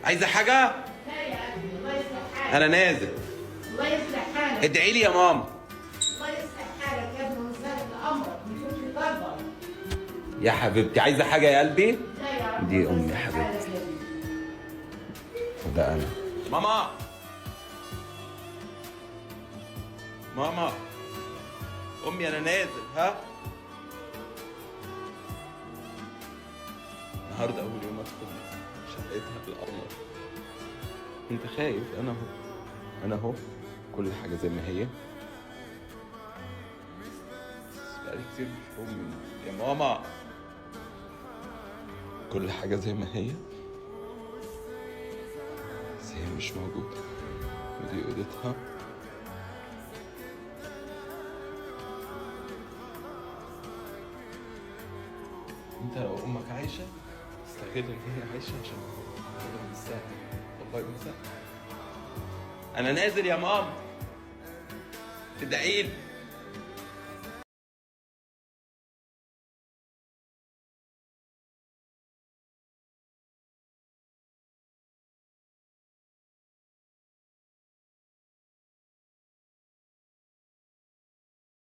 عايزه حاجه؟ لا يا قلبي، الله يصلح حالك. انا نازل. الله يصلح حالك. ادعي لي يا ماما. الله يصلح حالك يا ابني ويسهل امرك ويكون في قلبك. يا حبيبتي عايزه حاجه يا قلبي؟ لا يا رب. دي الله امي يا يصلح حبيبتي. حالك يا ابني. وده انا. ماما ماما امي انا نازل ها. النهارده اول يوم ادخل شقتها بالقمر. انت خايف؟ انا اهو، انا اهو، كل حاجه زي ما هي. بس بقالي كتير مش امي يا ماما. كل حاجه زي ما هي، بس هي مش موجوده. ودي اوضتها. انت لو امك عايشه استغل ان هي عايشه عشان الموضوع مش سهل، والله مش سهل. انا نازل يا ماما، تدعيلي.